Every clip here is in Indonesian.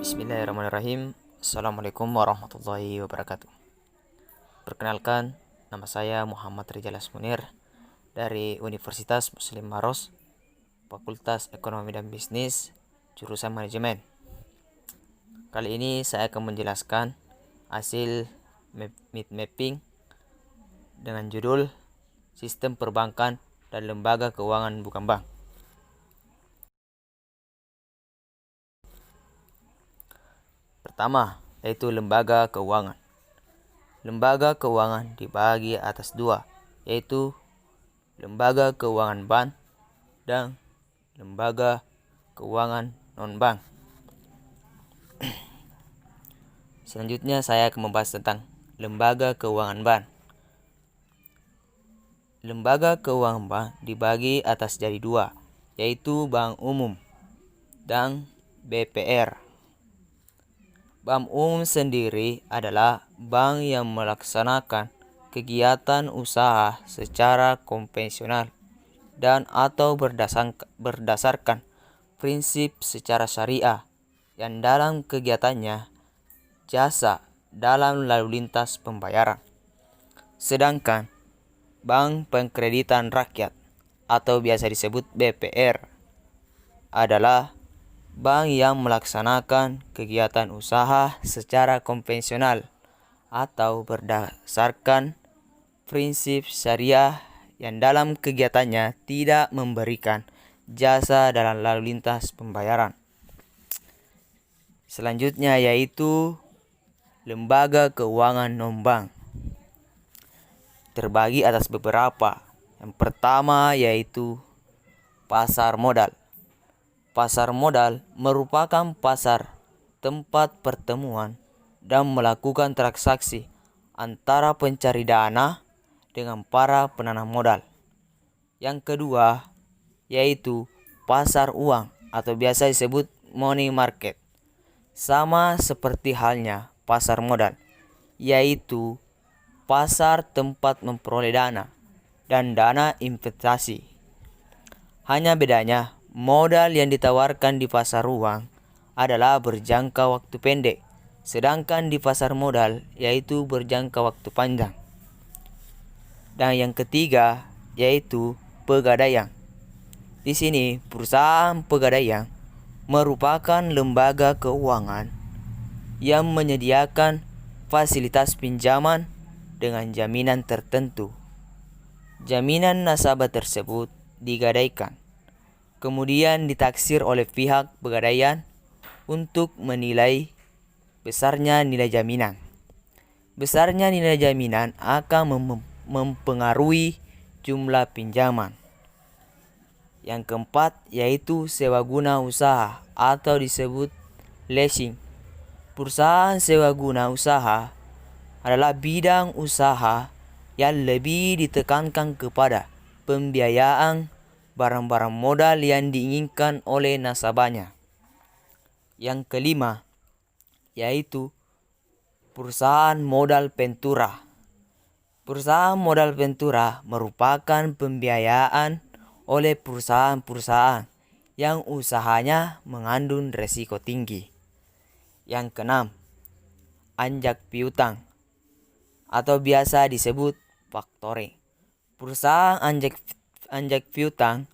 Bismillahirrahmanirrahim. Assalamualaikum warahmatullahi wabarakatuh. Perkenalkan, nama saya Muhammad Rijalas Munir dari Universitas Muslim Maros, Fakultas Ekonomi dan Bisnis, jurusan Manajemen. Kali ini saya akan menjelaskan hasil mind mapping dengan judul Sistem Perbankan dan Lembaga Keuangan Bukan Bank. Pertama, yaitu lembaga keuangan. Lembaga keuangan dibagi atas dua, yaitu lembaga keuangan bank dan lembaga keuangan non-bank. Selanjutnya saya akan membahas tentang lembaga keuangan bank. Lembaga keuangan bank dibagi atas jadi dua, yaitu bank umum dan BPR. Bank umum sendiri adalah bank yang melaksanakan kegiatan usaha secara konvensional dan atau berdasarkan prinsip secara syariah yang dalam kegiatannya jasa dalam lalu lintas pembayaran. Sedangkan Bank Pengkreditan Rakyat atau biasa disebut BPR adalah bank yang melaksanakan kegiatan usaha secara konvensional atau berdasarkan prinsip syariah yang dalam kegiatannya tidak memberikan jasa dalam lalu lintas pembayaran. Selanjutnya yaitu lembaga keuangan non-bank. Terbagi atas beberapa. Yang pertama yaitu pasar modal. Pasar modal merupakan pasar tempat pertemuan dan melakukan transaksi antara pencari dana dengan para penanam modal. Yang kedua yaitu pasar uang atau biasa disebut money market. Sama seperti halnya pasar modal, yaitu pasar tempat memperoleh dana dan dana investasi. Hanya bedanya, modal yang ditawarkan di pasar uang adalah berjangka waktu pendek, sedangkan di pasar modal yaitu berjangka waktu panjang. Dan yang ketiga yaitu pegadaian. Di sini perusahaan pegadaian merupakan lembaga keuangan yang menyediakan fasilitas pinjaman dengan jaminan tertentu. Jaminan nasabah tersebut digadaikan, kemudian ditaksir oleh pihak pegadaian untuk menilai besarnya nilai jaminan. Besarnya nilai jaminan akan mempengaruhi jumlah pinjaman. Yang keempat yaitu sewa guna usaha atau disebut leasing. Perusahaan sewa guna usaha adalah bidang usaha yang lebih ditekankan kepada pembiayaan barang-barang modal yang diinginkan oleh nasabahnya. Yang kelima yaitu perusahaan modal ventura. Perusahaan modal ventura merupakan pembiayaan oleh perusahaan-perusahaan yang usahanya mengandung risiko tinggi. Yang keenam, anjak piutang atau biasa disebut factoring. Perusahaan anjak piutang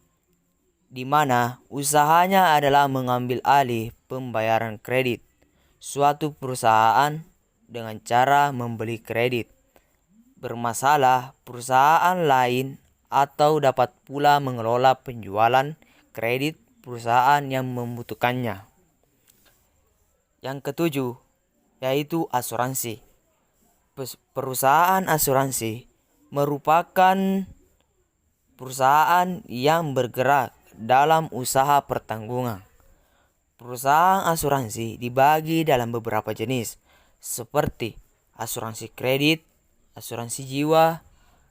di mana usahanya adalah mengambil alih pembayaran kredit suatu perusahaan dengan cara membeli kredit bermasalah perusahaan lain atau dapat pula mengelola penjualan kredit perusahaan yang membutuhkannya. Yang ketujuh yaitu asuransi. Perusahaan asuransi merupakan perusahaan yang bergerak dalam usaha pertanggungan. Perusahaan asuransi dibagi dalam beberapa jenis seperti asuransi kredit, asuransi jiwa,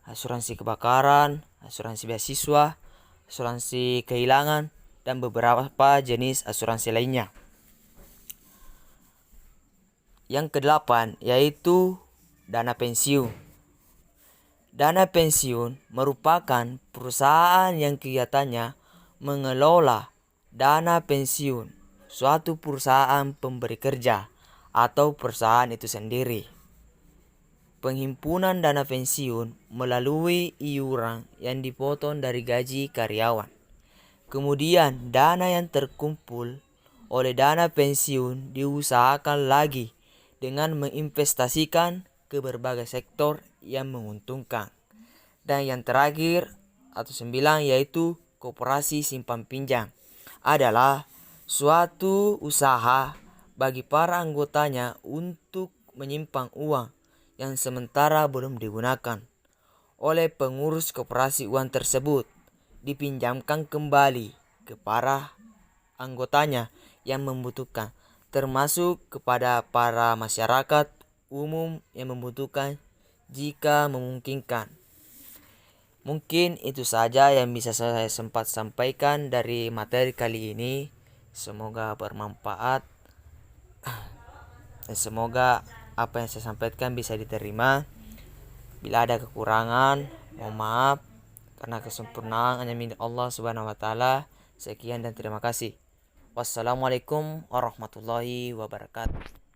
asuransi kebakaran, asuransi beasiswa, asuransi kehilangan, dan beberapa jenis asuransi lainnya. Yang kedelapan yaitu dana pensiun. Dana pensiun merupakan perusahaan yang kegiatannya mengelola dana pensiun suatu perusahaan pemberi kerja atau perusahaan itu sendiri. Penghimpunan dana pensiun melalui iuran yang dipotong dari gaji karyawan. Kemudian dana yang terkumpul oleh dana pensiun diusahakan lagi dengan menginvestasikan ke berbagai sektor yang menguntungkan. Dan yang terakhir atau 9 yaitu koperasi simpan pinjam adalah suatu usaha bagi para anggotanya untuk menyimpan uang yang sementara belum digunakan oleh pengurus koperasi. Uang tersebut dipinjamkan kembali ke para anggotanya yang membutuhkan, termasuk kepada para masyarakat umum yang membutuhkan jika memungkinkan. Mungkin itu saja yang bisa saya sempat sampaikan dari materi kali ini. Semoga bermanfaat dan semoga apa yang saya sampaikan bisa diterima. Bila ada kekurangan, mohon maaf, karena kesempurnaan hanya milik Allah Subhanahu wa taala. Sekian dan terima kasih. Wassalamualaikum warahmatullahi wabarakatuh.